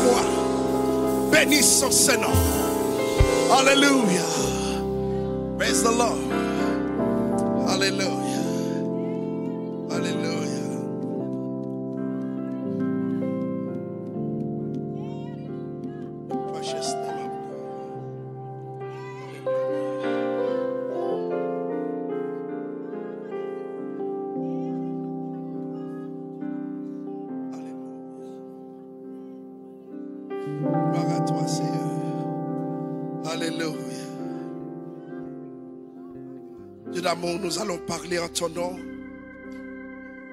moi. Bénisse son Saint-Nom. Alléluia. Praise the Lord. Alléluia. Alléluia. Precious name of God. Alléluia. Gloire à toi, Seigneur. Alléluia. Dieu d'amour, nous allons parler en ton nom.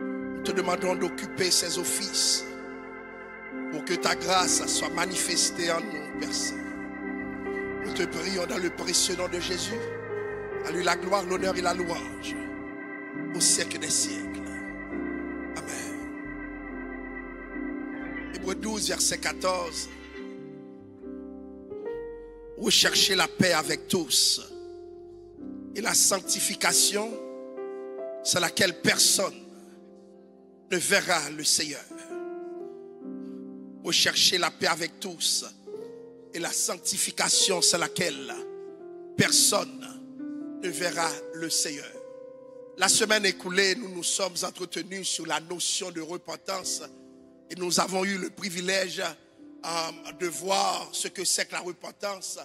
Nous te demandons d'occuper ces offices pour que ta grâce soit manifestée en nous, Père Saint. Nous te prions dans le précieux nom de Jésus. À lui la gloire, l'honneur et la louange au siècle des siècles. Amen. Hébreux 12, verset 14. Recherchez la paix avec tous et la sanctification sans laquelle personne ne verra le Seigneur. Recherchez la paix avec tous et la sanctification sans laquelle personne ne verra le Seigneur. La semaine écoulée, nous nous sommes entretenus sur la notion de repentance et nous avons eu le privilège de voir ce que c'est que la repentance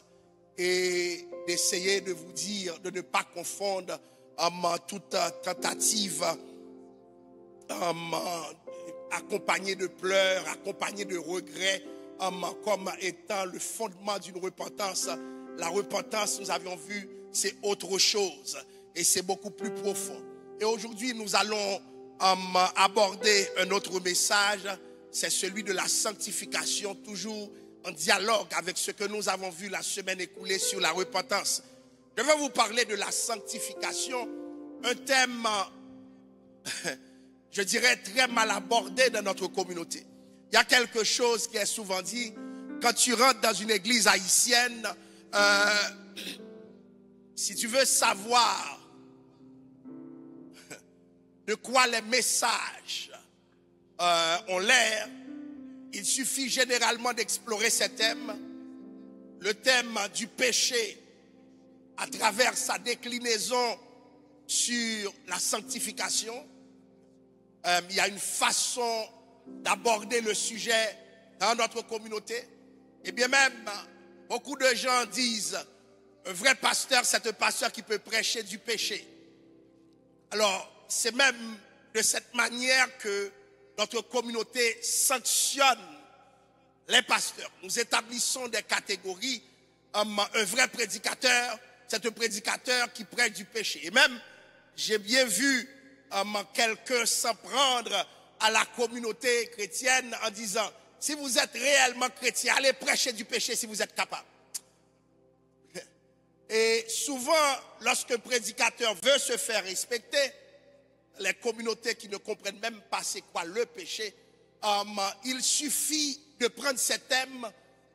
et d'essayer de vous dire de ne pas confondre toute tentative accompagnée de pleurs, accompagnée de regrets comme étant le fondement d'une repentance. La repentance, nous avions vu, c'est autre chose et c'est beaucoup plus profond. Et aujourd'hui, nous allons aborder un autre message, c'est celui de la sanctification, toujours en dialogue avec ce que nous avons vu la semaine écoulée sur la repentance. Je vais vous parler de la sanctification, un thème, je dirais, très mal abordé dans notre communauté. Il y a quelque chose qui est souvent dit, quand tu rentres dans une église haïtienne, si tu veux savoir de quoi les messages ont l'air, il suffit généralement d'explorer ces thèmes. Le thème du péché à travers sa déclinaison sur la sanctification. Il y a une façon d'aborder le sujet dans notre communauté. Et bien même, beaucoup de gens disent, un vrai pasteur, c'est un pasteur qui peut prêcher du péché. Alors, c'est même de cette manière que notre communauté sanctionne les pasteurs. Nous établissons des catégories. Un vrai prédicateur, c'est un prédicateur qui prêche du péché. Et même, j'ai bien vu quelqu'un s'en prendre à la communauté chrétienne en disant, si vous êtes réellement chrétien, allez prêcher du péché si vous êtes capable. Et souvent, lorsqu'un prédicateur veut se faire respecter, les communautés qui ne comprennent même pas c'est quoi le péché, il suffit de prendre ces thèmes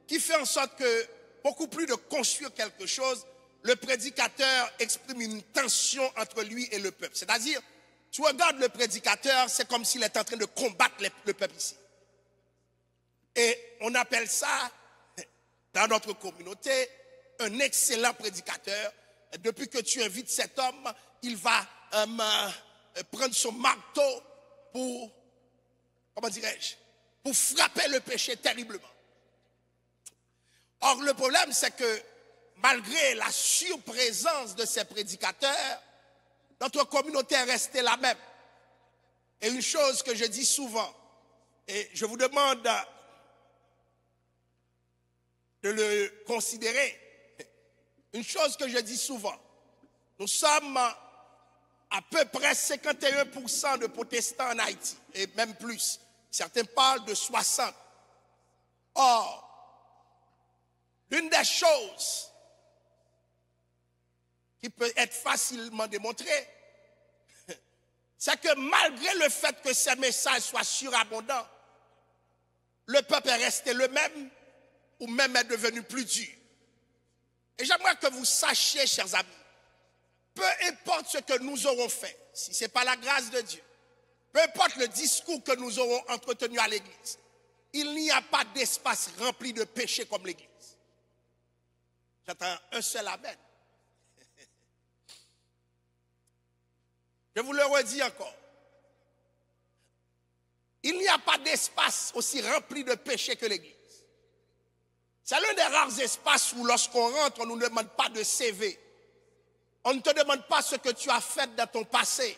qui fait en sorte que, beaucoup plus de construire quelque chose, le prédicateur exprime une tension entre lui et le peuple. C'est-à-dire, tu regardes le prédicateur, c'est comme s'il est en train de combattre le peuple ici. Et on appelle ça, dans notre communauté, un excellent prédicateur. Et depuis que tu invites cet homme, il va prendre son marteau pour, comment dirais-je, pour frapper le péché terriblement. Or, le problème, c'est que malgré la surprésence de ces prédicateurs, notre communauté est restée la même. Et une chose que je dis souvent, et je vous demande de le considérer, une chose que je dis souvent, nous sommes à peu près 51% de protestants en Haïti, et même plus. Certains parlent de 60. Or, l'une des choses qui peut être facilement démontrée, c'est que malgré le fait que ces messages soient surabondants, le peuple est resté le même, ou même est devenu plus dur. Et j'aimerais que vous sachiez, chers amis, peu importe ce que nous aurons fait, si ce n'est pas la grâce de Dieu, peu importe le discours que nous aurons entretenu à l'église, il n'y a pas d'espace rempli de péché comme l'église. J'attends un seul amen. Je vous le redis encore. Il n'y a pas d'espace aussi rempli de péché que l'église. C'est l'un des rares espaces où lorsqu'on rentre, on ne nous demande pas de CV. On ne te demande pas ce que tu as fait dans ton passé.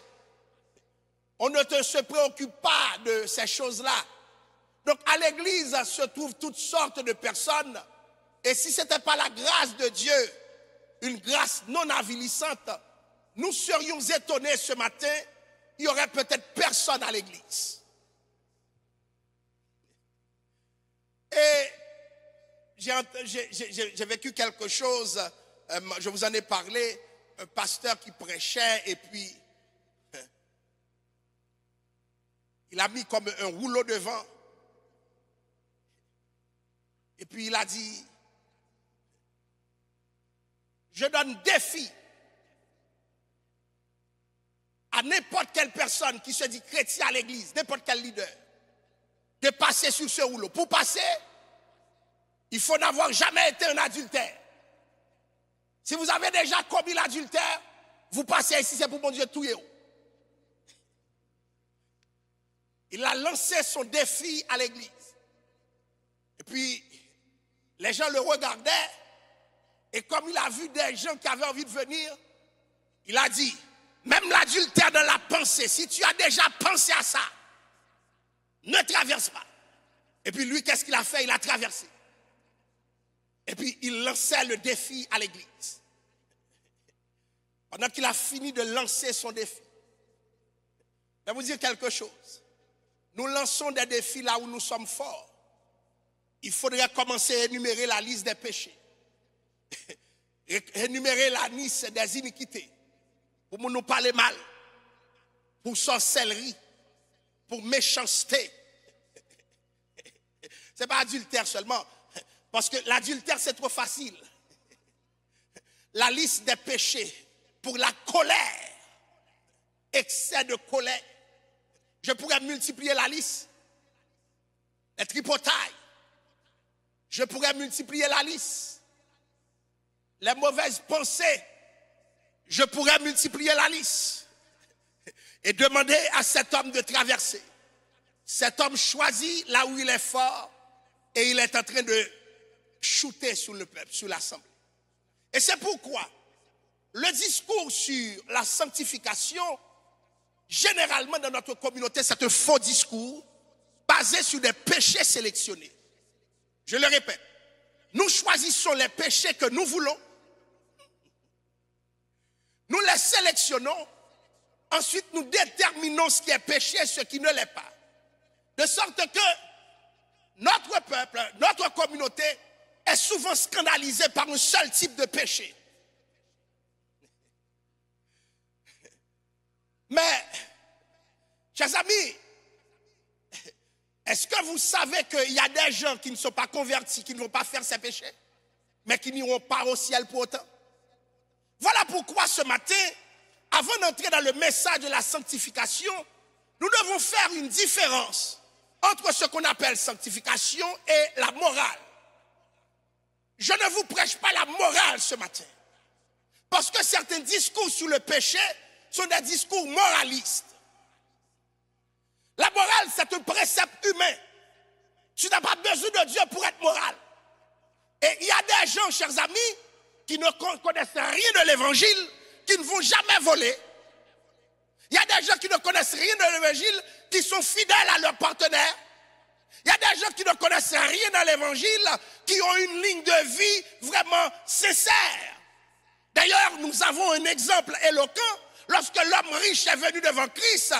On ne se préoccupe pas de ces choses-là. Donc à l'église se trouvent toutes sortes de personnes. Et si ce n'était pas la grâce de Dieu, une grâce non avilissante, nous serions étonnés ce matin, il n'y aurait peut-être personne à l'église. Et j'ai vécu quelque chose, je vous en ai parlé, un pasteur qui prêchait et puis il a mis comme un rouleau devant. Et puis il a dit, je donne défi à n'importe quelle personne qui se dit chrétien à l'église, n'importe quel leader, de passer sur ce rouleau. Pour passer, il faut n'avoir jamais été un adultère. Si vous avez déjà commis l'adultère, vous passez ici, c'est pour mon Dieu tout. Il a lancé son défi à l'église. Et puis, les gens le regardaient. Et comme il a vu des gens qui avaient envie de venir, il a dit, même l'adultère dans la pensée, si tu as déjà pensé à ça, ne traverse pas. Et puis lui, qu'est-ce qu'il a fait? Il a traversé. Et puis il lançait le défi à l'église. Pendant qu'il a fini de lancer son défi, je vais vous dire quelque chose. Nous lançons des défis là où nous sommes forts. Il faudrait commencer à énumérer la liste des péchés. Énumérer la liste des iniquités. Pour nous parler mal. Pour sorcellerie. Pour méchanceté. Ce n'est pas adultère seulement. Parce que l'adultère, c'est trop facile. La liste des péchés. Pour la colère. Excès de colère. Je pourrais multiplier la liste. Les tripotailles. Je pourrais multiplier la liste. Les mauvaises pensées. Je pourrais multiplier la liste. Et demander à cet homme de traverser. Cet homme choisit là où il est fort. Et il est en train de shooter sur le peuple, sur l'assemblée. Et c'est pourquoi le discours sur la sanctification, généralement dans notre communauté, c'est un faux discours basé sur des péchés sélectionnés. Je le répète, nous choisissons les péchés que nous voulons, nous les sélectionnons, ensuite nous déterminons ce qui est péché et ce qui ne l'est pas. De sorte que notre peuple, notre communauté est souvent scandalisée par un seul type de péché. Mais, chers amis, est-ce que vous savez qu'il y a des gens qui ne sont pas convertis, qui ne vont pas faire ces péchés, mais qui n'iront pas au ciel pour autant? Voilà pourquoi ce matin, avant d'entrer dans le message de la sanctification, nous devons faire une différence entre ce qu'on appelle sanctification et la morale. Je ne vous prêche pas la morale ce matin, parce que certains discours sur le péché sont des discours moralistes. La morale, c'est un précepte humain. Tu n'as pas besoin de Dieu pour être moral. Et il y a des gens, chers amis, qui ne connaissent rien de l'évangile, qui ne vont jamais voler. Il y a des gens qui ne connaissent rien de l'évangile, qui sont fidèles à leur partenaire. Il y a des gens qui ne connaissent rien dans l'évangile, qui ont une ligne de vie vraiment sincère. D'ailleurs, nous avons un exemple éloquent. Lorsque l'homme riche est venu devant Christ,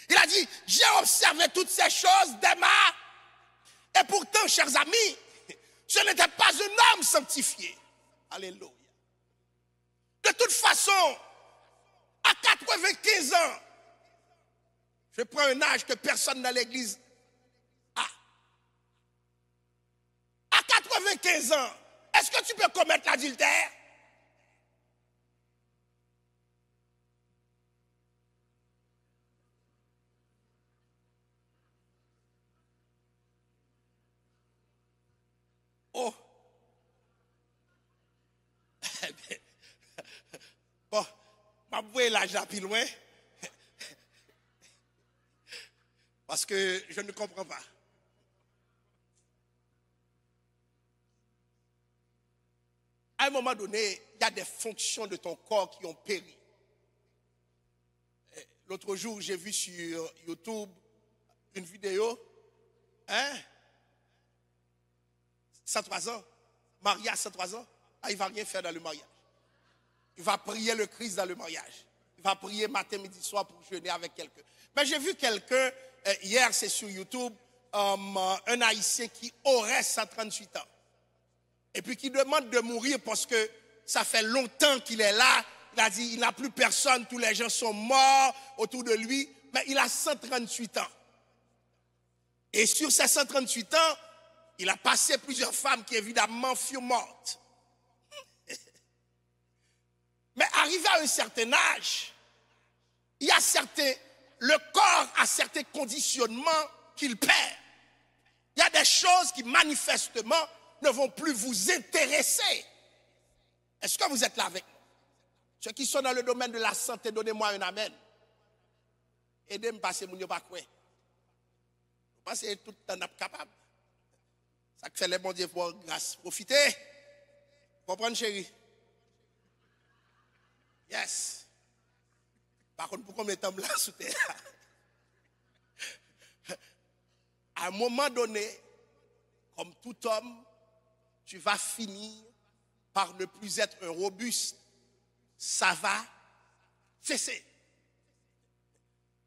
il a dit, j'ai observé toutes ces choses d'Emma. Et pourtant, chers amis, ce n'était pas un homme sanctifié. Alléluia. De toute façon, à 95 ans, je prends un âge que personne dans l'église a. À 95 ans, est-ce que tu peux commettre l'adultère? Bon, je vais l'argent plus loin. Parce que je ne comprends pas. À un moment donné, il y a des fonctions de ton corps qui ont péri. L'autre jour, j'ai vu sur YouTube une vidéo. 103 ans. Marié à 103 ans. Ah, il ne va rien faire dans le mariage. Il va prier le Christ dans le mariage. Il va prier matin, midi, soir pour jeûner avec quelqu'un. Mais j'ai vu quelqu'un, hier c'est sur YouTube, un Haïtien qui aurait 138 ans. Et puis qui demande de mourir parce que ça fait longtemps qu'il est là. Il a dit, il n'a plus personne, tous les gens sont morts autour de lui. Mais il a 138 ans. Et sur ces 138 ans, il a passé plusieurs femmes qui évidemment furent mortes. Mais arrivé à un certain âge, il y a le corps a certains conditionnements qu'il perd. Il y a des choses qui manifestement ne vont plus vous intéresser. Est-ce que vous êtes là avec moi? Ceux qui sont dans le domaine de la santé, donnez-moi un amen. Aidez-moi à passer mon yo pas quoi. Passer tout le temps capable. Ça fait les bons dieux pour grâce. Profitez. Comprenez, chérie? Yes. Par contre, pour combien de temps là sous terre? À un moment donné, comme tout homme, tu vas finir par ne plus être un robuste. Ça va cesser.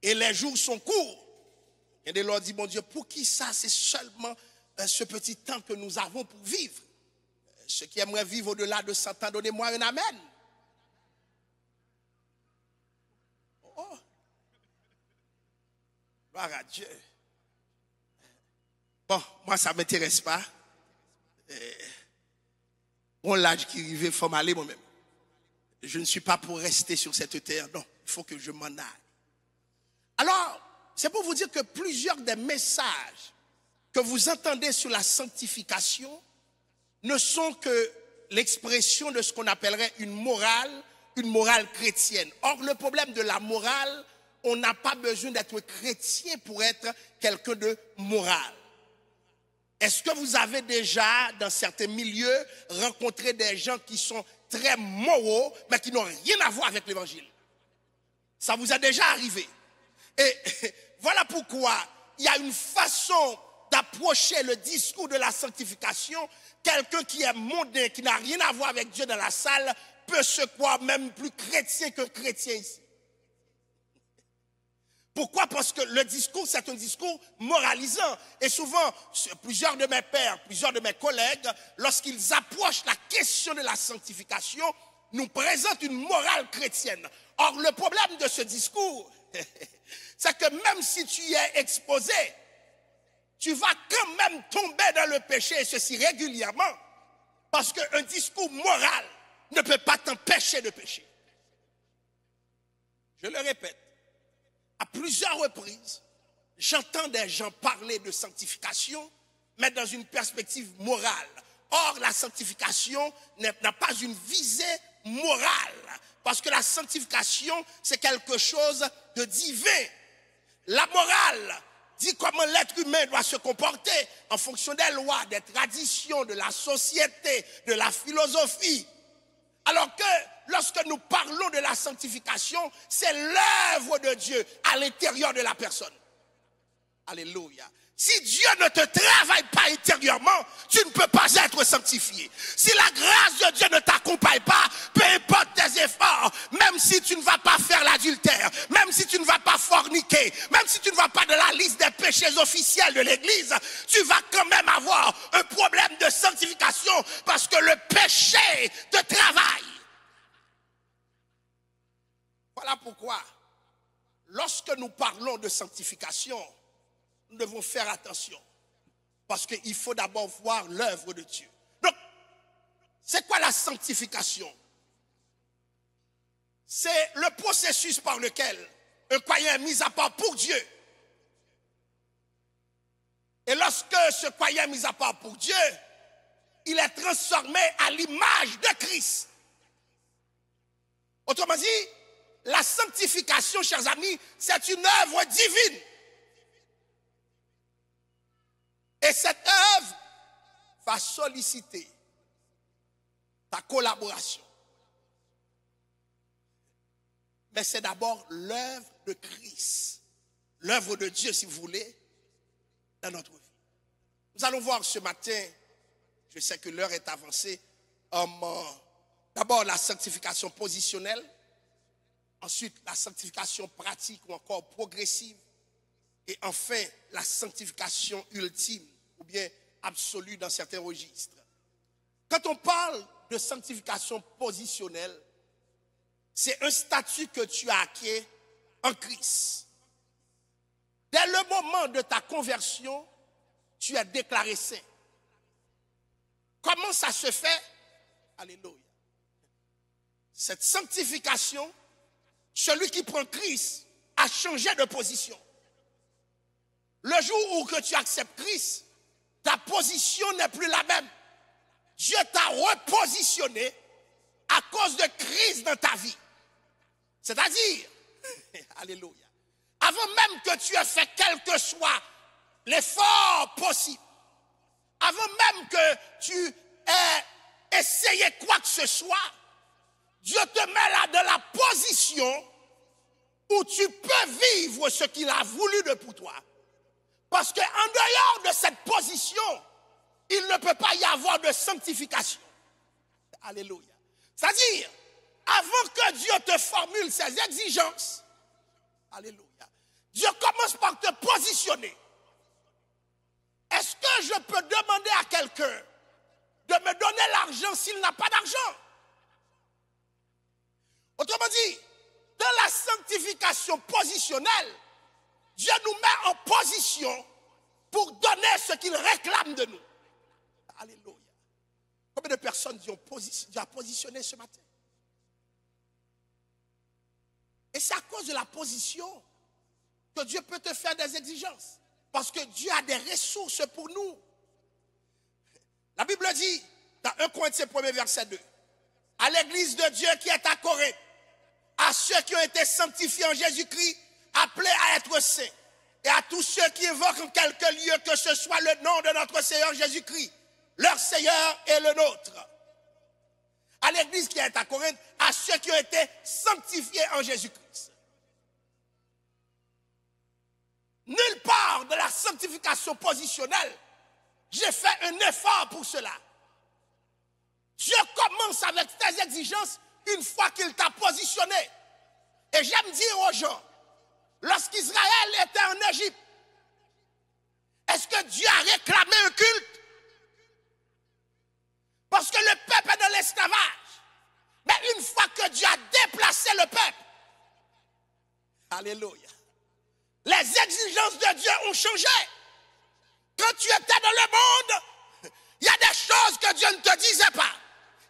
Et les jours sont courts. Et de leur dit, mon Dieu, pour qui ça? C'est seulement ce petit temps que nous avons pour vivre. Ceux qui aimeraient vivre au-delà de 100 ans, donnez-moi un amen. Oh. Gloire à Dieu. Bon, moi, ça ne m'intéresse pas. Bon, l'âge qui arrive, il faut m'aller moi-même. Je ne suis pas pour rester sur cette terre. Non, il faut que je m'en aille. Alors, c'est pour vous dire que plusieurs des messages que vous entendez sur la sanctification ne sont que l'expression de ce qu'on appellerait une morale chrétienne. Or, le problème de la morale, on n'a pas besoin d'être chrétien pour être quelqu'un de moral. Est-ce que vous avez déjà, dans certains milieux, rencontré des gens qui sont très moraux, mais qui n'ont rien à voir avec l'évangile? Ça vous a déjà arrivé? Et voilà pourquoi il y a une façon d'approcher le discours de la sanctification. Quelqu'un qui est mondain, qui n'a rien à voir avec Dieu dans la salle, peut se croire même plus chrétien qu'un chrétien ici. Pourquoi? Parce que le discours, c'est un discours moralisant. Et souvent, plusieurs de mes pères, plusieurs de mes collègues, lorsqu'ils approchent la question de la sanctification, nous présentent une morale chrétienne. Or, le problème de ce discours, c'est que même si tu y es exposé, tu vas quand même tomber dans le péché, et ceci régulièrement, parce qu'un discours moral ne peut pas t'empêcher de pécher. Je le répète, à plusieurs reprises, j'entends des gens parler de sanctification, mais dans une perspective morale. Or, la sanctification n'a pas une visée morale, parce que la sanctification, c'est quelque chose de divin. La morale dit comment l'être humain doit se comporter en fonction des lois, des traditions, de la société, de la philosophie. Alors que lorsque nous parlons de la sanctification, c'est l'œuvre de Dieu à l'intérieur de la personne. Alléluia. Si Dieu ne te travaille pas intérieurement, tu ne peux pas être sanctifié. Si la grâce de Dieu ne t'accompagne pas, peu importe tes efforts, même si tu ne vas pas faire l'adultère, même si tu ne vas pas forniquer, même si tu ne vas pas dans la liste des péchés officiels de l'Église, tu vas quand même avoir un problème de sanctification parce que le péché te travaille. Voilà pourquoi, lorsque nous parlons de sanctification, nous devons faire attention. Parce qu'il faut d'abord voir l'œuvre de Dieu. Donc, c'est quoi la sanctification? C'est le processus par lequel un croyant est mis à part pour Dieu. Et lorsque ce croyant est mis à part pour Dieu, il est transformé à l'image de Christ. Autrement dit, la sanctification, chers amis, c'est une œuvre divine. Et cette œuvre va solliciter ta collaboration. Mais c'est d'abord l'œuvre de Christ, l'œuvre de Dieu, si vous voulez, dans notre vie. Nous allons voir ce matin, je sais que l'heure est avancée, d'abord la sanctification positionnelle, ensuite la sanctification pratique ou encore progressive, et enfin la sanctification ultime ou bien absolue dans certains registres. Quand on parle de sanctification positionnelle, c'est un statut que tu as acquis en Christ. Dès le moment de ta conversion, tu es déclaré saint. Comment ça se fait? Alléluia. Cette sanctification, celui qui prend Christ a changé de position. Le jour où que tu acceptes Christ, ta position n'est plus la même. Dieu t'a repositionné à cause de Christ dans ta vie. C'est-à-dire, alléluia, avant même que tu aies fait quel que soit l'effort possible, avant même que tu aies essayé quoi que ce soit, Dieu te met là dans la position où tu peux vivre ce qu'il a voulu pour toi. Parce qu'en dehors de cette position, il ne peut pas y avoir de sanctification. Alléluia. C'est-à-dire, avant que Dieu te formule ses exigences, alléluia, Dieu commence par te positionner. Est-ce que je peux demander à quelqu'un de me donner l'argent s'il n'a pas d'argent? Autrement dit, dans la sanctification positionnelle, Dieu nous met en position pour donner ce qu'il réclame de nous. Alléluia. Combien de personnes Dieu a positionné ce matin? Et c'est à cause de la position que Dieu peut te faire des exigences. Parce que Dieu a des ressources pour nous. La Bible dit, dans 1 Corinthiens 1er verset 2, à l'église de Dieu qui est à Corinthe, à ceux qui ont été sanctifiés en Jésus-Christ, appelés à être saints, et à tous ceux qui évoquent en quelque lieu que ce soit le nom de notre Seigneur Jésus-Christ, leur Seigneur et le nôtre. À l'église qui est à Corinthe, à ceux qui ont été sanctifiés en Jésus-Christ. Nulle part de la sanctification positionnelle, j'ai fait un effort pour cela. Dieu commence avec tes exigences une fois qu'il t'a positionné. Et j'aime dire aux gens, lorsqu'Israël était en Égypte, est-ce que Dieu a réclamé un culte? Parce que le peuple est dans l'esclavage. Mais une fois que Dieu a déplacé le peuple, alléluia, les exigences de Dieu ont changé. Quand tu étais dans le monde, il y a des choses que Dieu ne te disait pas.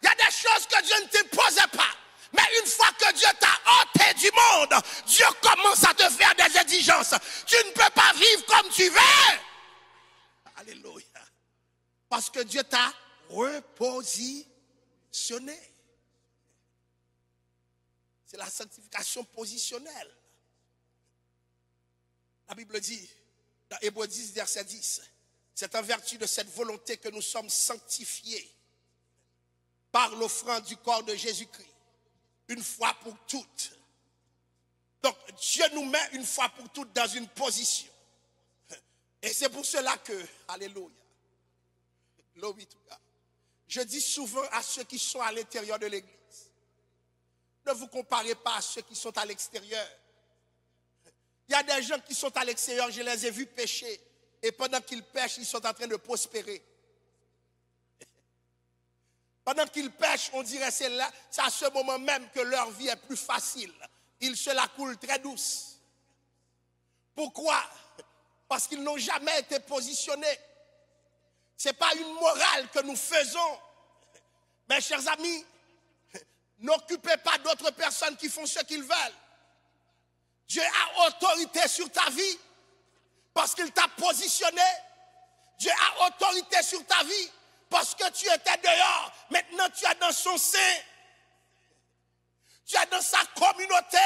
Il y a des choses que Dieu ne t'imposait pas. Mais une fois que Dieu t'a ôté du monde, Dieu commence à te faire des exigences. Tu ne peux pas vivre comme tu veux. Alléluia. Parce que Dieu t'a repositionné. C'est la sanctification positionnelle. La Bible dit, dans Hébreux 10, verset 10, c'est en vertu de cette volonté que nous sommes sanctifiés par l'offrande du corps de Jésus-Christ, une fois pour toutes. Donc, Dieu nous met une fois pour toutes dans une position. Et c'est pour cela que, alléluia, glory to God, je dis souvent à ceux qui sont à l'intérieur de l'église, ne vous comparez pas à ceux qui sont à l'extérieur. Il y a des gens qui sont à l'extérieur, je les ai vus pécher. Et pendant qu'ils pêchent, ils sont en train de prospérer. Pendant qu'ils pêchent, on dirait c'est à ce moment même que leur vie est plus facile. Ils se la coulent très douce. Pourquoi? Parce qu'ils n'ont jamais été positionnés. Ce n'est pas une morale que nous faisons. Mes chers amis, n'occupez pas d'autres personnes qui font ce qu'ils veulent. Dieu a autorité sur ta vie parce qu'il t'a positionné. Dieu a autorité sur ta vie parce que tu étais dehors. Maintenant tu es dans son sein. Tu es dans sa communauté.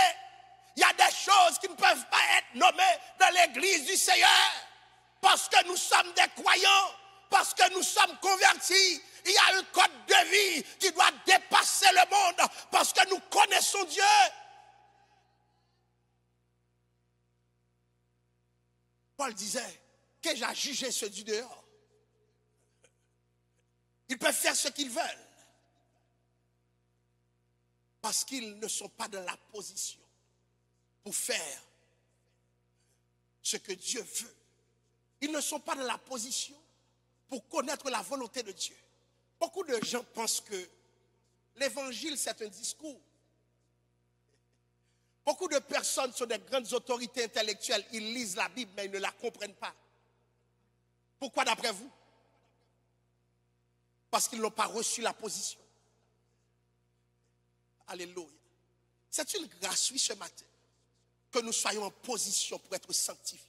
Il y a des choses qui ne peuvent pas être nommées dans l'église du Seigneur. Parce que nous sommes des croyants, parce que nous sommes convertis. Il y a un code de vie qui doit dépasser le monde parce que nous connaissons Dieu. Paul disait que j'ai jugé ceux du dehors. Ils peuvent faire ce qu'ils veulent parce qu'ils ne sont pas dans la position pour faire ce que Dieu veut. Ils ne sont pas dans la position pour connaître la volonté de Dieu. Beaucoup de gens pensent que l'évangile, c'est un discours. Beaucoup de personnes sont des grandes autorités intellectuelles. Ils lisent la Bible, mais ils ne la comprennent pas. Pourquoi d'après vous? Parce qu'ils n'ont pas reçu la position. Alléluia. C'est une grâce, oui, ce matin, que nous soyons en position pour être sanctifiés.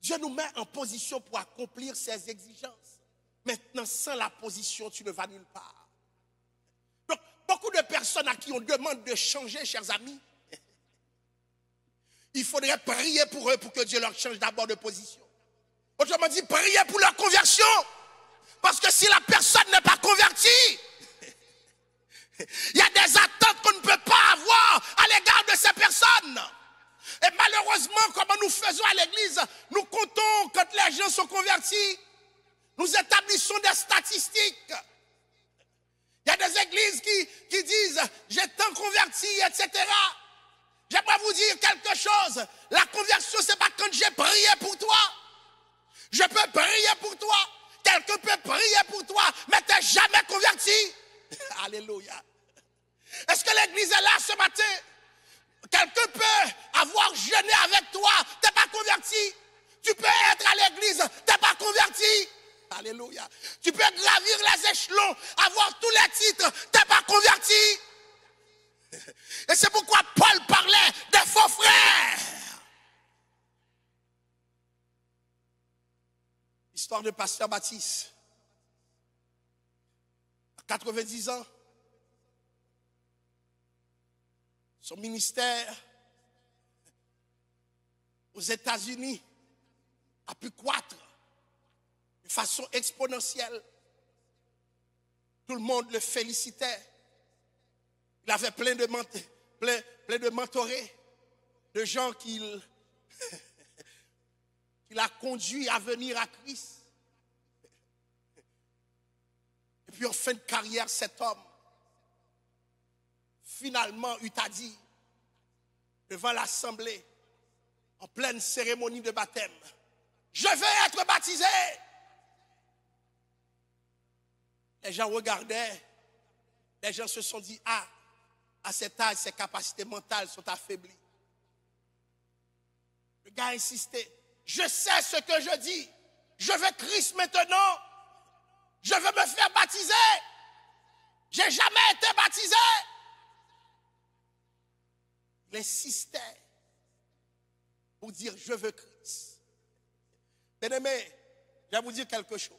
Dieu nous met en position pour accomplir ses exigences. Maintenant, sans la position, tu ne vas nulle part. Donc, beaucoup de personnes à qui on demande de changer, chers amis, il faudrait prier pour eux pour que Dieu leur change d'abord de position. Autrement dit, prier pour leur conversion. Parce que si la personne n'est pas convertie, il y a des attentes qu'on ne peut pas avoir à l'égard de ces personnes. Et malheureusement, comme nous faisons à l'église, nous comptons quand les gens sont convertis. Nous établissons des statistiques. Il y a des églises qui disent « j'ai tant converti », etc. J'aimerais vous dire quelque chose. La conversion, ce n'est pas quand j'ai prié pour toi. Je peux prier pour toi. Quelqu'un peut prier pour toi, mais tu n'es jamais converti. Alléluia. Est-ce que l'église est là ce matin? Quelqu'un peut avoir jeûné avec toi, tu n'es pas converti. Tu peux être à l'église, tu n'es pas converti. Alléluia. Tu peux gravir les échelons, avoir tous les titres, tu n'es pas converti. Et c'est pourquoi Paul parlait des faux frères. Histoire de pasteur Baptiste. À 90 ans, son ministère aux États-Unis a pu croître de façon exponentielle. Tout le monde le félicitait. Il avait plein de mentorés, de gens qu'il a conduit à venir à Christ. Et puis en fin de carrière, cet homme, finalement, eut à dire, devant l'assemblée, en pleine cérémonie de baptême, « Je veux être baptisé !» Les gens regardaient, les gens se sont dit, « Ah, à cet âge, ses capacités mentales sont affaiblies. » Le gars insistait, « Je sais ce que je dis. Je veux Christ maintenant. Je veux me faire baptiser. J'ai jamais été baptisé. » Il insistait pour dire, « Je veux Christ. » Bien-aimé, je vais vous dire quelque chose.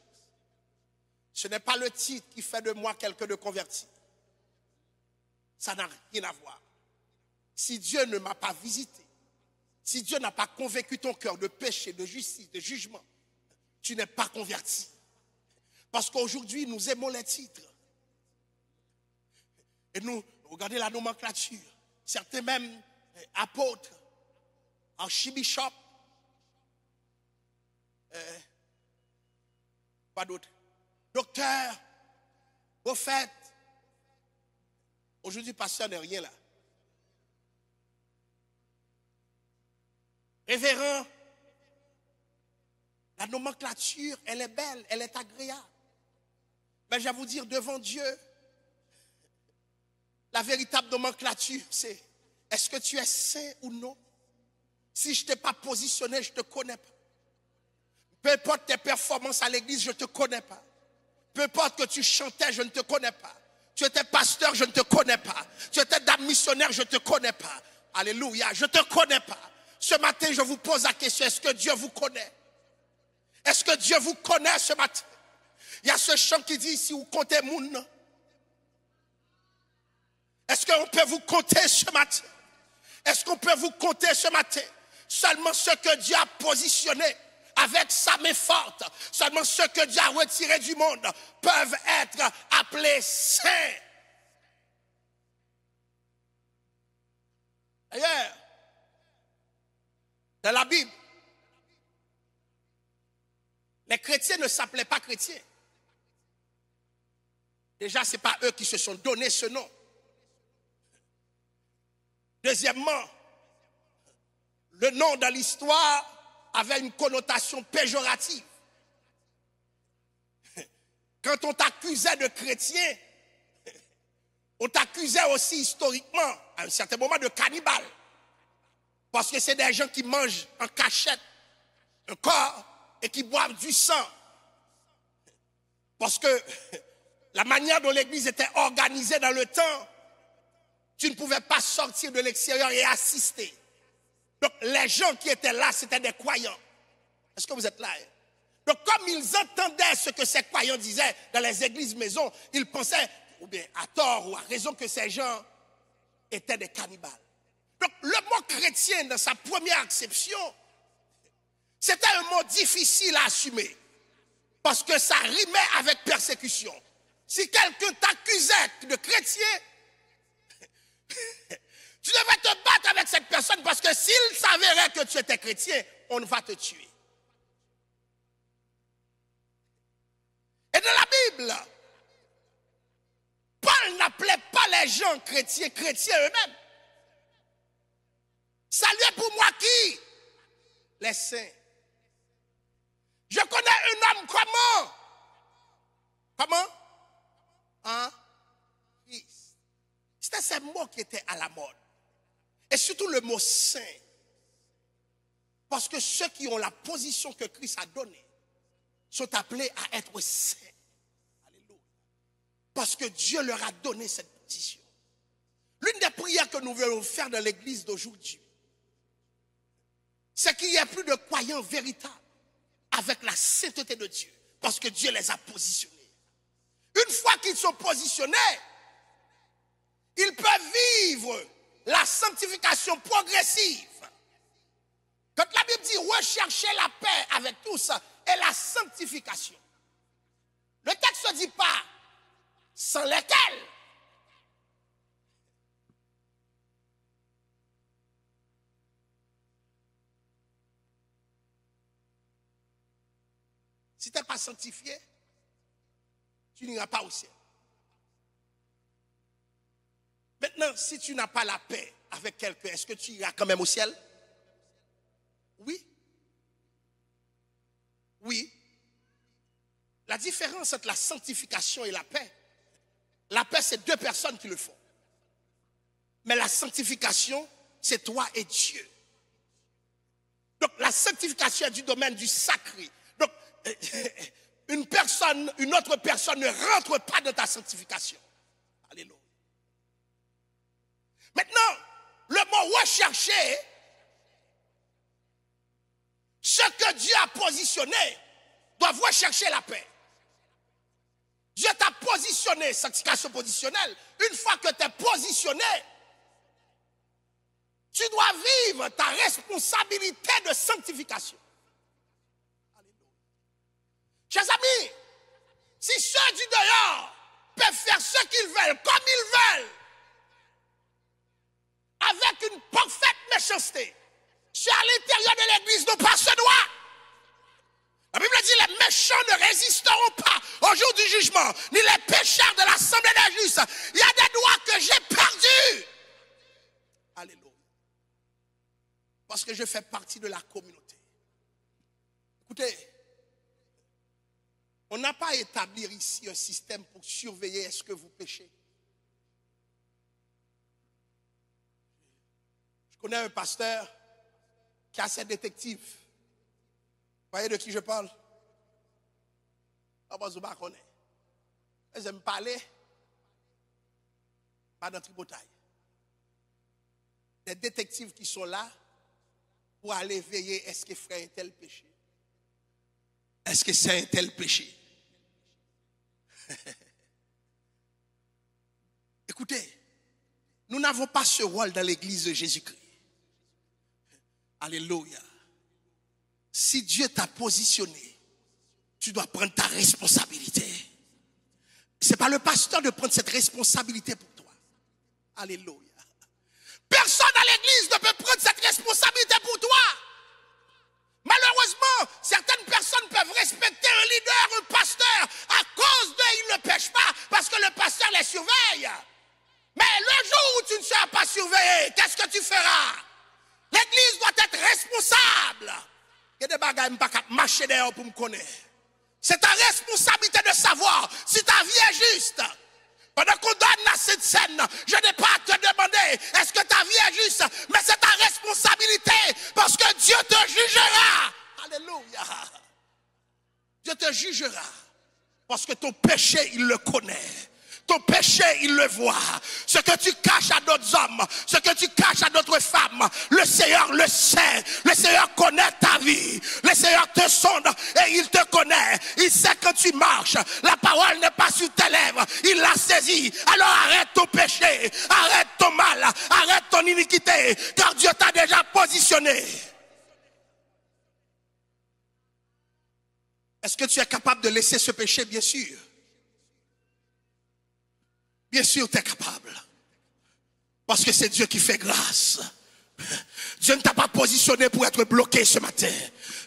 Ce n'est pas le titre qui fait de moi quelqu'un de converti. Ça n'a rien à voir. Si Dieu ne m'a pas visité, si Dieu n'a pas convaincu ton cœur de péché, de justice, de jugement, tu n'es pas converti. Parce qu'aujourd'hui, nous aimons les titres. Et nous, regardez la nomenclature. Certains même apôtres, archibishop, pas d'autres, docteur, prophète. Aujourd'hui, pasteur n'est rien là. Révérend, la nomenclature, elle est belle, elle est agréable. Mais je vais vous dire, devant Dieu, la véritable nomenclature, c'est est-ce que tu es saint ou non? Si je ne t'ai pas positionné, je ne te connais pas. Peu importe tes performances à l'église, je ne te connais pas. Peu importe que tu chantais, je ne te connais pas. Tu étais pasteur, je ne te connais pas. Tu étais dame missionnaire, je ne te connais pas. Alléluia, je ne te connais pas. Ce matin, je vous pose la question, est-ce que Dieu vous connaît? Est-ce que Dieu vous connaît ce matin? Il y a ce chant qui dit, si vous comptez moun. Est-ce qu'on peut vous compter ce matin? Est-ce qu'on peut vous compter ce matin? Seulement ceux que Dieu a positionnés avec sa main forte, seulement ceux que Dieu a retirés du monde peuvent être appelés saints. D'ailleurs, dans la Bible, les chrétiens ne s'appelaient pas chrétiens. Déjà, ce n'est pas eux qui se sont donné ce nom. Deuxièmement, le nom dans l'histoire avait une connotation péjorative. Quand on t'accusait de chrétien, on t'accusait aussi historiquement, à un certain moment, de cannibale. Parce que c'est des gens qui mangent en cachette un corps et qui boivent du sang. Parce que la manière dont l'église était organisée dans le temps, tu ne pouvais pas sortir de l'extérieur et assister. Donc les gens qui étaient là, c'était des croyants. Est-ce que vous êtes là? Donc comme ils entendaient ce que ces croyants disaient dans les églises maisons, ils pensaient, ou bien à tort ou à raison, que ces gens étaient des cannibales. Donc le mot chrétien dans sa première acception, c'était un mot difficile à assumer. Parce que ça rimait avec persécution. Si quelqu'un t'accusait de chrétien, tu devais te battre avec cette personne parce que s'il s'avérait que tu étais chrétien, on va te tuer. Et dans la Bible, Paul n'appelait pas les gens chrétiens eux-mêmes. Salut pour moi qui? Les saints. Je connais un homme comment? Comment? Hein? C'était ces mots qui étaient à la mode. Et surtout le mot saint. Parce que ceux qui ont la position que Christ a donnée sont appelés à être saints. Alléluia. Parce que Dieu leur a donné cette position. L'une des prières que nous voulons faire dans l'église d'aujourd'hui, c'est qu'il n'y ait plus de croyants véritables avec la sainteté de Dieu. Parce que Dieu les a positionnés. Une fois qu'ils sont positionnés, ils peuvent vivre la sanctification progressive. Quand la Bible dit rechercher la paix avec tous et la sanctification, le texte ne dit pas sans lesquels. Si tu n'es pas sanctifié, tu n'iras pas au ciel. Maintenant, si tu n'as pas la paix avec quelqu'un, est-ce que tu iras quand même au ciel? Oui. Oui. La différence entre la sanctification et la paix, c'est deux personnes qui le font. Mais la sanctification, c'est toi et Dieu. Donc la sanctification est du domaine du sacré. Donc une autre personne ne rentre pas dans ta sanctification. Alléluia. Maintenant, le mot rechercher, ce que Dieu a positionné, doit rechercher la paix. Dieu t'a positionné, sanctification positionnelle. Une fois que tu es positionné, tu dois vivre ta responsabilité de sanctification. Alléluia. Chers amis, si ceux du dehors peuvent faire ce qu'ils veulent, comme ils veulent, avec une parfaite méchanceté, ceux à l'intérieur de l'église n'ont pas ce droit. La Bible dit les méchants ne résisteront pas au jour du jugement, ni les pécheurs de l'assemblée des justes. Il y a des droits que j'ai perdus. Alléluia. Parce que je fais partie de la communauté. Écoutez, on n'a pas à établir ici un système pour surveiller est-ce que vous péchez. Je connais un pasteur qui a ses détectives. Vous voyez de qui je parle? Ah, je ne connais pas. Ils aiment parler, pas dans tripotaille. Des détectives qui sont là pour aller veiller, est-ce que frère un tel péché? Est-ce que c'est un tel péché? Écoutez, Nous n'avons pas ce rôle dans l'église de Jésus-Christ. Alléluia. Si Dieu t'a positionné, tu dois prendre ta responsabilité. Ce n'est pas le pasteur de prendre cette responsabilité pour toi. Alléluia. Personne à l'église ne peut prendre cette responsabilité pour toi. Malheureusement, certaines personnes peuvent respecter un leader, un pasteur, à cause d'eux, ils ne pêchent pas, parce que le pasteur les surveille. Mais le jour où tu ne seras pas surveillé, qu'est-ce que tu feras? L'église doit être responsable. Il y a des bagages qui marcher dehors pour me connaître. C'est ta responsabilité de savoir si ta vie est juste. Pendant qu'on donne à cette scène, je n'ai pas à te demander est-ce que ta vie est juste, mais c'est ta responsabilité parce que Dieu te jugera. Alléluia. Dieu te jugera parce que ton péché, il le connaît. Ton péché, il le voit. Ce que tu caches à d'autres hommes, ce que tu caches à d'autres femmes, le Seigneur le sait. Le Seigneur connaît ta vie. Le Seigneur te sonde et il te connaît. Il sait que tu marches. La parole n'est pas sur tes lèvres. Il l'a saisie. Alors arrête ton péché. Arrête ton mal. Arrête ton iniquité. Car Dieu t'a déjà positionné. Est-ce que tu es capable de laisser ce péché? Bien sûr. Bien sûr, tu es capable. Parce que c'est Dieu qui fait grâce. Dieu ne t'a pas positionné pour être bloqué ce matin.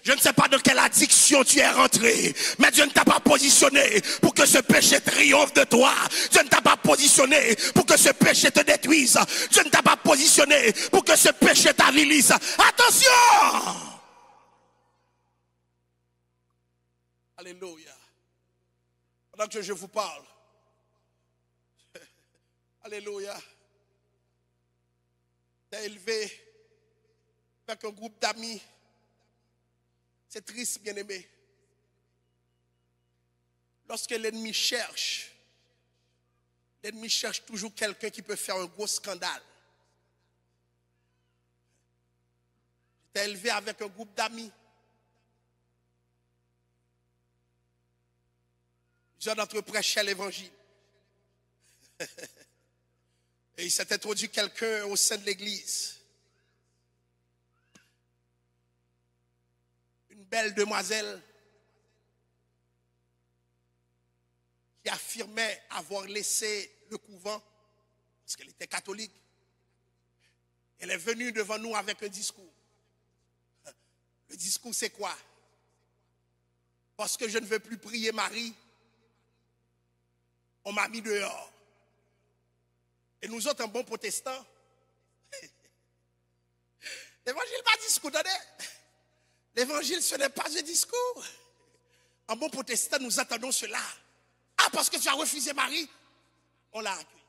Je ne sais pas dans quelle addiction tu es rentré. Mais Dieu ne t'a pas positionné pour que ce péché triomphe de toi. Dieu ne t'a pas positionné pour que ce péché te détruise. Dieu ne t'a pas positionné pour que ce péché t'avilise. Attention! Alléluia. Pendant que je vous parle, alléluia. T'es élevé avec un groupe d'amis. C'est triste, bien-aimé. Lorsque l'ennemi cherche toujours quelqu'un qui peut faire un gros scandale. T'es élevé avec un groupe d'amis. Plusieurs d'entre eux prêchaient l'évangile. Et il s'est introduit quelqu'un au sein de l'église. Une belle demoiselle qui affirmait avoir laissé le couvent parce qu'elle était catholique. Elle est venue devant nous avec un discours. Le discours, c'est quoi? Parce que je ne veux plus prier Marie, on m'a mis dehors. Et nous autres, en bons protestants, l'évangile pas discours, attendez. L'évangile, ce n'est pas un discours. En bons protestants, nous attendons cela. Ah, parce que tu as refusé Marie, on l'a accueilli.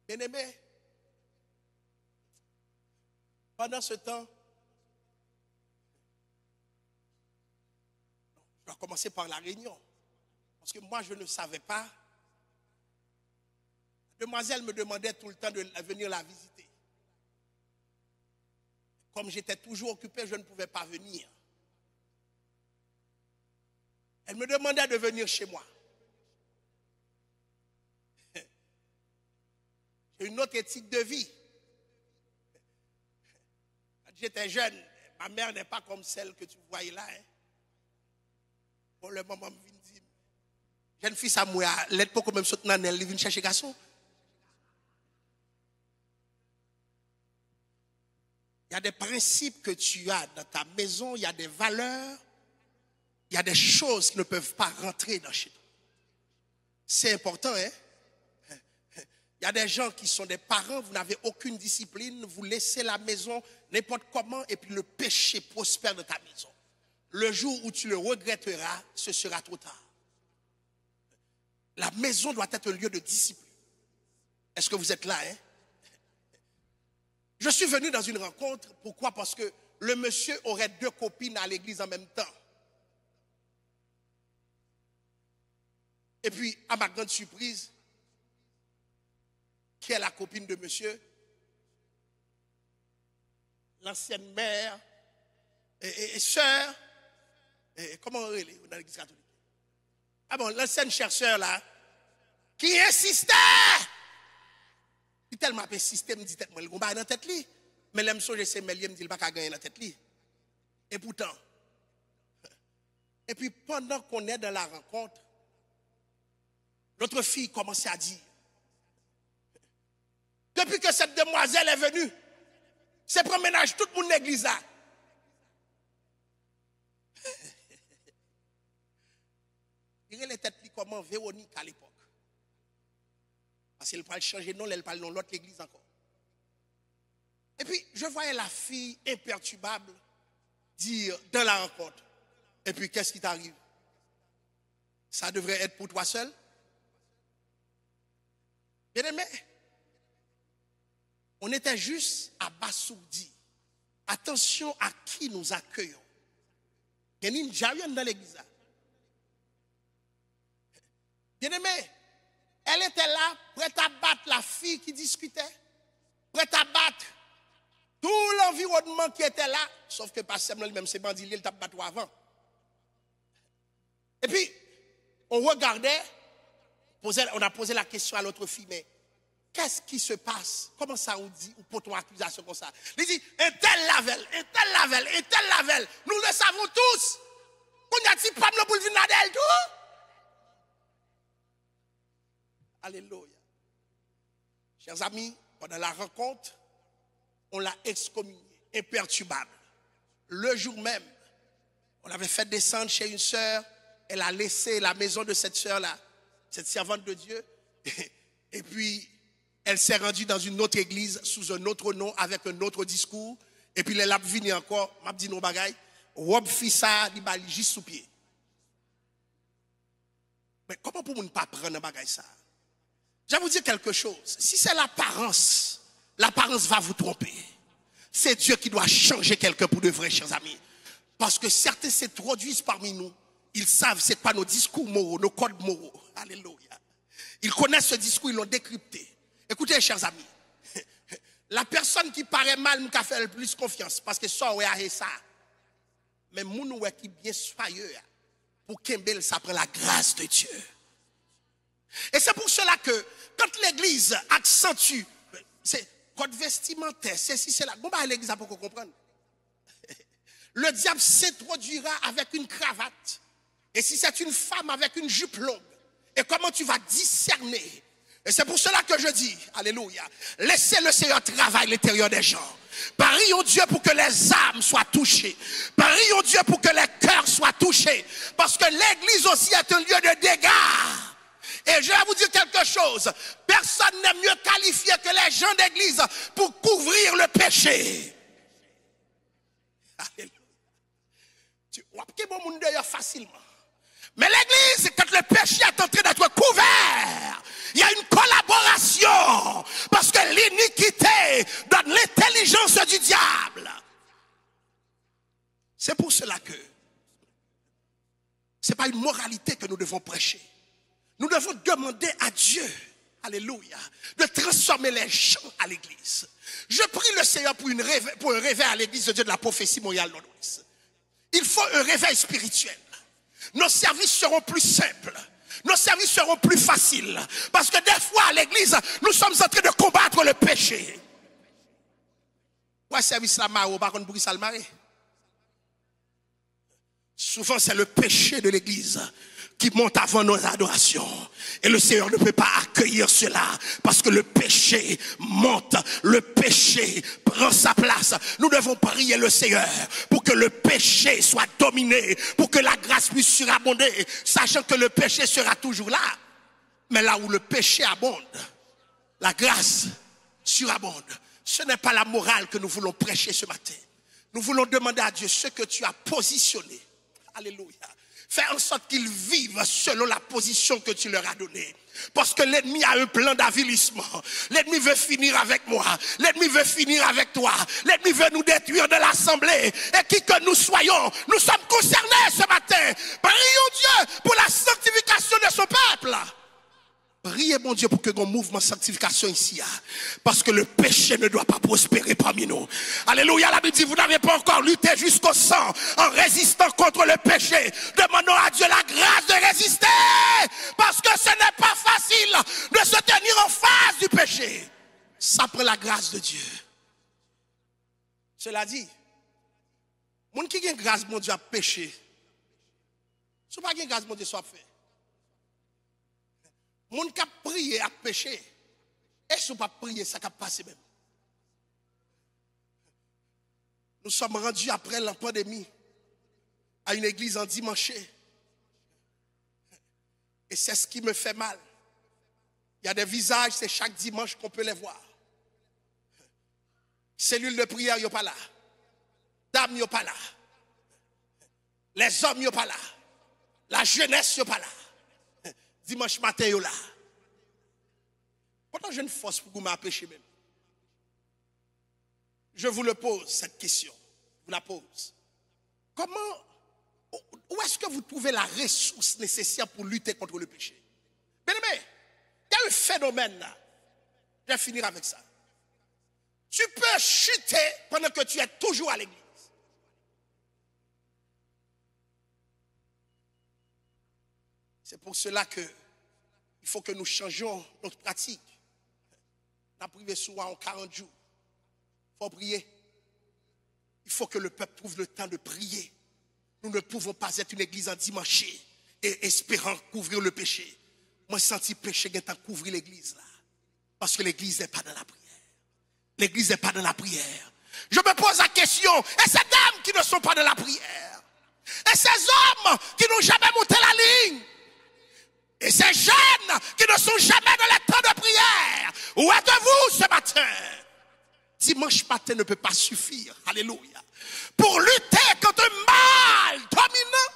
Bien-aimé, pendant ce temps, je dois commencer par la réunion. Parce que moi, je ne savais pas. La demoiselle me demandait tout le temps de venir la visiter. Comme j'étais toujours occupé, je ne pouvais pas venir. Elle me demandait de venir chez moi. J'ai une autre éthique de vie. Quand j'étais jeune, ma mère n'est pas comme celle que tu voyais là. Hein. Pour le moment, je me dis, jeune fille, ça m'a l'aide pour même sauter dans elle, vient chercher garçon. Il y a des principes que tu as dans ta maison, il y a des valeurs, il y a des choses qui ne peuvent pas rentrer dans chez toi. C'est important, hein? Il y a des gens qui sont des parents, vous n'avez aucune discipline, vous laissez la maison n'importe comment et puis le péché prospère dans ta maison. Le jour où tu le regretteras, ce sera trop tard. La maison doit être un lieu de discipline. Est-ce que vous êtes là, hein? Je suis venu dans une rencontre, pourquoi? Parce que le monsieur aurait 2 copines à l'église en même temps. Et puis, à ma grande surprise, qui est la copine de monsieur? L'ancienne mère et sœur, comment on dit dans l'église catholique? Ah bon, l'ancienne chère sœur là, qui insistait Il tellement persisté, me dit tête moi, il combat dans tête li. Mais l'aime songer c'est Mélier me dit il pas gagner dans tête li. Et pourtant et puis pendant qu'on est dans la rencontre, notre fille commençait à dire depuis que cette demoiselle est venue, c'est pour ménage tout le monde l'église là. Il est tête comment Véronique à l'époque. Parce qu'elle parle changer non, elle parle non l'autre l'église encore. Et puis je voyais la fille imperturbable dire dans la rencontre. Et puis qu'est-ce qui t'arrive? Ça devrait être pour toi seul? Bien aimé, on était juste abasourdi. Attention à qui nous accueillons. Il y a une jarionne dans l'église. Bien aimé, elle était là, prête à battre la fille qui discutait, prête à battre tout l'environnement qui était là, sauf que pas seulement même ces bandits, il t'a battu avant. Et puis, on regardait, on a posé la question à l'autre fille, mais qu'est-ce qui se passe? Comment ça on dit, ou pour ton accusation comme ça? Il dit, un tel lavel, un tel lavel, un tel lavel, nous le savons tous. On a dit, pas le boulevard d'elle tout. Alléluia. Chers amis, pendant la rencontre, on l'a excommunié, imperturbable. Le jour même, on l'avait fait descendre chez une sœur, elle a laissé la maison de cette sœur-là, cette servante de Dieu, et puis elle s'est rendue dans une autre église sous un autre nom, avec un autre discours, et puis elle a venu encore, m'a dit nos bagailles, Rob Fissa, il m'a juste sous pied. Mais comment pour ne pas prendre un bagage ça? Je vais vous dire quelque chose. Si c'est l'apparence va vous tromper. C'est Dieu qui doit changer quelqu'un pour de vrai, chers amis. Parce que certains s'introduisent parmi nous. Ils savent c'est quoi nos discours moraux, nos codes moraux. Alléluia. Ils connaissent ce discours, ils l'ont décrypté. Écoutez, chers amis. La personne qui paraît mal, nous fait le plus confiance. Parce que ça, on a ça. Mais nous, qui bien soyeux. Pour Kembel, ça prend la grâce de Dieu. Et c'est pour cela que quand l'église accentue, c'est code vestimentaire, c'est si c'est là. Bon, bah, l'église pour qu'on comprenne. Le diable s'introduira avec une cravate. Et si c'est une femme avec une jupe longue, et comment tu vas discerner? Et c'est pour cela que je dis, alléluia, laissez le Seigneur travailler l'intérieur des gens. Prions Dieu pour que les âmes soient touchées. Prions Dieu pour que les cœurs soient touchés. Parce que l'église aussi est un lieu de dégâts. Et je vais vous dire quelque chose. Personne n'est mieux qualifié que les gens d'église pour couvrir le péché. Alléluia. Tu vois que bon monde d'ailleurs facilement. Mais l'église, quand le péché est en train d'être couvert, il y a une collaboration. Parce que l'iniquité donne l'intelligence du diable. C'est pour cela que ce n'est pas une moralité que nous devons prêcher. Nous devons demander à Dieu, alléluia, de transformer les gens à l'église. Je prie le Seigneur pour un réveil à l'église de Dieu de la prophétie Montréal Nord-Ouest. Il faut un réveil spirituel. Nos services seront plus simples. Nos services seront plus faciles. Parce que des fois à l'église, nous sommes en train de combattre le péché. Ouais, service la maro, par contre, pour qui ça le marre? Souvent, c'est le péché de l'église qui monte avant nos adorations. Et le Seigneur ne peut pas accueillir cela parce que le péché monte, le péché prend sa place. Nous devons prier le Seigneur pour que le péché soit dominé, pour que la grâce puisse surabonder, sachant que le péché sera toujours là. Mais là où le péché abonde, la grâce surabonde. Ce n'est pas la morale que nous voulons prêcher ce matin. Nous voulons demander à Dieu ce que tu as positionné. Alléluia. Fais en sorte qu'ils vivent selon la position que tu leur as donnée. Parce que l'ennemi a un plan d'avilissement. L'ennemi veut finir avec moi. L'ennemi veut finir avec toi. L'ennemi veut nous détruire de l'assemblée. Et qui que nous soyons, nous sommes concernés ce matin. Prions Dieu pour la sanctification de son peuple. Priez mon Dieu pour que mon mouvement de sanctification ici, parce que le péché ne doit pas prospérer parmi nous. Alléluia, la Bible dit, vous n'avez pas encore lutté jusqu'au sang en résistant contre le péché. Demandons à Dieu la grâce de résister, parce que ce n'est pas facile de se tenir en face du péché. Ça prend la grâce de Dieu. Cela dit, les gens qui ont grâce de Dieu à pécher, ce n'est pas grâce de Dieu soit fait. Les gens qui ont prié à pécher, est-ce pas prier ça qui a passé même? Nous sommes rendus après la pandémie à une église en dimanche. Et c'est ce qui me fait mal. Il y a des visages, c'est chaque dimanche qu'on peut les voir. Cellule de prière, il n'y a pas là. Dames, il n'y a pas là. Les hommes, il n'y a pas là. La jeunesse, il n'y a pas là. Dimanche matin, il y a là. Pourtant, j'ai une force pour vous m'empêcher même. Je vous le pose, cette question. Je vous la pose. Comment, où est-ce que vous trouvez la ressource nécessaire pour lutter contre le péché? Bien aimé, il y a un phénomène là. Je vais finir avec ça. Tu peux chuter pendant que tu es toujours à l'église. C'est pour cela que il faut que nous changions notre pratique. On a privé souvent en 40 jours. Il faut prier. Il faut que le peuple trouve le temps de prier. Nous ne pouvons pas être une église en dimanche et espérant couvrir le péché. Moi, senti péché qui est couvrir l'église là. Parce que l'église n'est pas dans la prière. L'église n'est pas dans la prière. Je me pose la question, et ces dames qui ne sont pas dans la prière? Et ces hommes qui n'ont jamais monté la ligne? Et ces jeunes qui ne sont jamais dans les temps de prière? Où êtes-vous ce matin? Dimanche matin ne peut pas suffire. Alléluia. Pour lutter contre un mal dominant,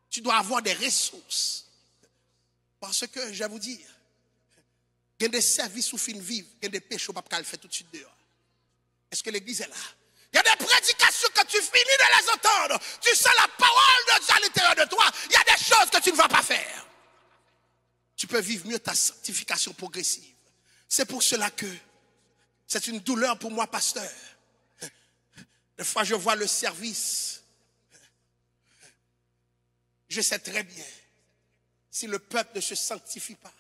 tu dois avoir des ressources. Parce que, je vais vous dire, il y a des services où fin vivre, il y a des péchés où pas le faire tout de suite dehors. Est-ce que l'église est là? Il y a des prédications que tu finis de les entendre. Tu sens la parole de Dieu à l'intérieur de toi. Il y a des choses que tu ne vas pas faire. Tu peux vivre mieux ta sanctification progressive. C'est pour cela que c'est une douleur pour moi, pasteur. Des fois, je vois le service. Je sais très bien, si le peuple ne se sanctifie pas,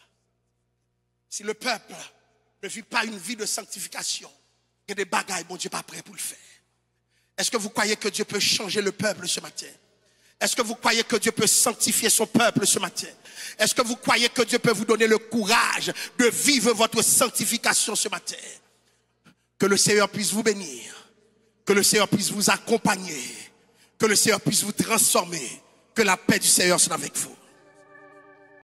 si le peuple ne vit pas une vie de sanctification, il y a des bagailles, mon Dieu, pas prêt pour le faire. Est-ce que vous croyez que Dieu peut changer le peuple ce matin? Est-ce que vous croyez que Dieu peut sanctifier son peuple ce matin? Est-ce que vous croyez que Dieu peut vous donner le courage de vivre votre sanctification ce matin? Que le Seigneur puisse vous bénir. Que le Seigneur puisse vous accompagner. Que le Seigneur puisse vous transformer. Que la paix du Seigneur soit avec vous.